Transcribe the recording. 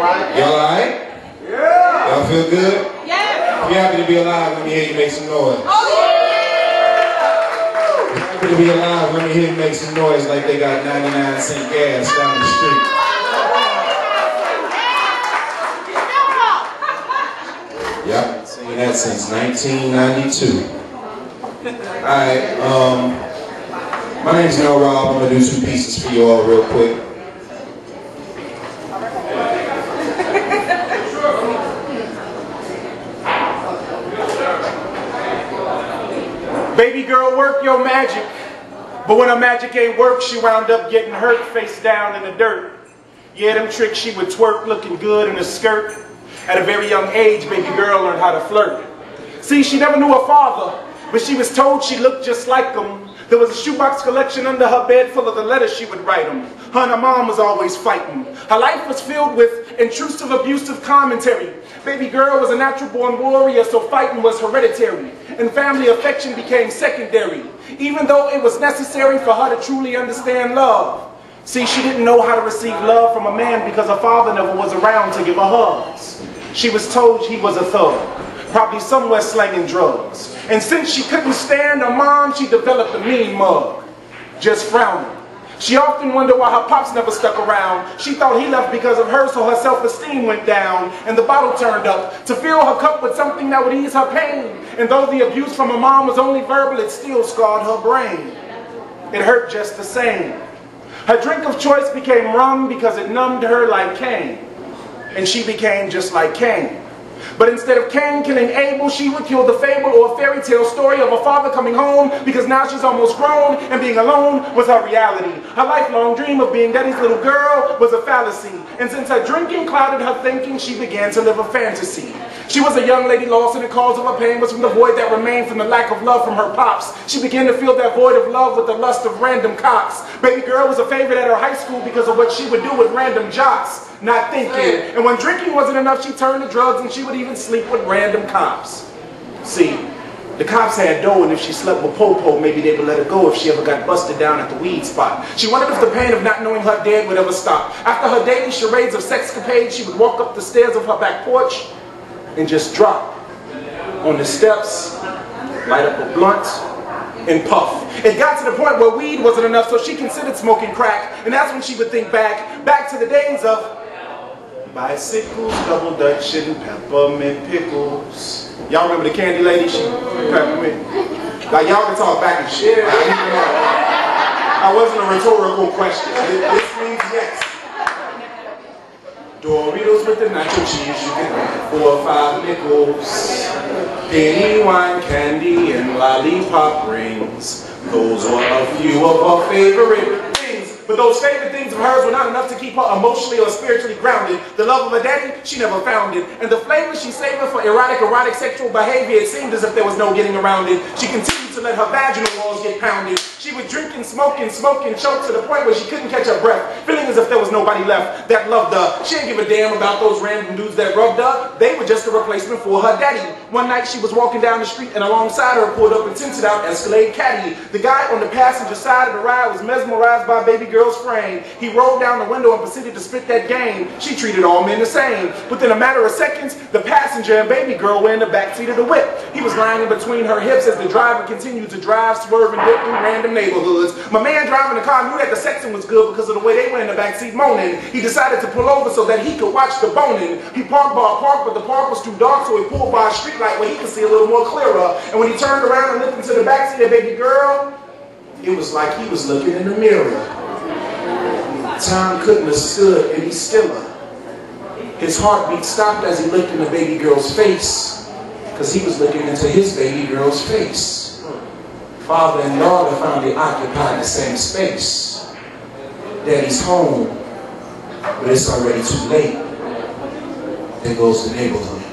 Y'all alright? Yeah. Y'all feel good? Yeah. If you're happy to be alive, let me hear you make some noise. Oh, If you're happy to be alive, let me hear you make some noise like they got 99-cent gas down the street. Yep, been saying that since 1992. Alright, my name's Rob. I'm gonna do 2 pieces for you all real quick. Baby girl, work your magic. But when her magic ain't work, she wound up getting hurt face down in the dirt. Yeah, them tricks she would twerk looking good in a skirt. At a very young age, baby girl learned how to flirt. See, she never knew her father, but she was told she looked just like him. There was a shoebox collection under her bed full of the letters she would write him. Her and her mom was always fighting. Her life was filled with intrusive, abusive commentary. Baby girl was a natural-born warrior, so fighting was hereditary. And family affection became secondary, even though it was necessary for her to truly understand love. See, she didn't know how to receive love from a man because her father never was around to give her hugs. She was told he was a thug, probably somewhere slanging drugs. And since she couldn't stand her mom, she developed a mean mug, just frowning. She often wondered why her pops never stuck around. She thought he left because of her, so her self-esteem went down, and the bottle turned up to fill her cup with something that would ease her pain. And though the abuse from her mom was only verbal, it still scarred her brain. It hurt just the same. Her drink of choice became rum because it numbed her like Cain. And she became just like Cain. But instead of Cain killing Abel, she would kill the fable or a fairy tale story of a father coming home because now she's almost grown and being alone was her reality. Her lifelong dream of being daddy's little girl was a fallacy. And since her drinking clouded her thinking, she began to live a fantasy. She was a young lady lost, and the cause of her pain was from the void that remained from the lack of love from her pops. She began to feel that void of love with the lust of random cops. Baby girl was a favorite at her high school because of what she would do with random jocks. Not thinking. And when drinking wasn't enough, she turned to drugs, and she would even sleep with random cops. See, the cops had dough, and if she slept with Popo, maybe they would let her go if she ever got busted down at the weed spot. She wondered if the pain of not knowing her dad would ever stop. After her daily charades of sexcapades, she would walk up the stairs of her back porch and just drop on the steps, light up a blunt, and puff. It got to the point where weed wasn't enough, so she considered smoking crack, and that's when she would think back to the days of bicycles, double Dutch, and peppermint pickles. Y'all remember the candy lady? She peppermint. Like, y'all can talk back and shit. That wasn't a rhetorical question. This means yes. Doritos with the nacho cheese, you can have 4 or 5 nickels. Penny wine, candy, and lollipop rings. Those were a few of her favorite things. But those favorite things of hers were not enough to keep her emotionally or spiritually grounded. The love of her daddy, she never found it. And the flavor she savored for erotic sexual behavior, it seemed as if there was no getting around it. She continued to let her vaginal walls get pounded. She would drink and smoke and choke to the point where she couldn't catch her breath, feeling as if there was nobody left that loved her. She didn't give a damn about those random dudes that rubbed her. They were just a replacement for her daddy. One night she was walking down the street, and alongside her pulled up a tinted out Escalade Caddy. The guy on the passenger side of the ride was mesmerized by baby girl's frame. He rolled down the window and proceeded to spit that game. She treated all men the same. Within a matter of seconds, the passenger and baby girl were in the backseat of the whip. He was lying in between her hips as the driver continued to drive, swerving through random neighborhoods. My man driving the car knew that the sexing was good because of the way they were in the backseat moaning. He decided to pull over so that he could watch the boning. He parked by a park, but the park was too dark, so he pulled by a street light where he could see a little more clearer. And when he turned around and looked into the backseat of baby girl, it was like he was looking in the mirror. Time couldn't have stood any stiller. His heartbeat stopped as he looked in the baby girl's face, because he was looking into his baby girl's face. Father and daughter finally occupied the same space. Daddy's home, but it's already too late. There goes the neighborhood.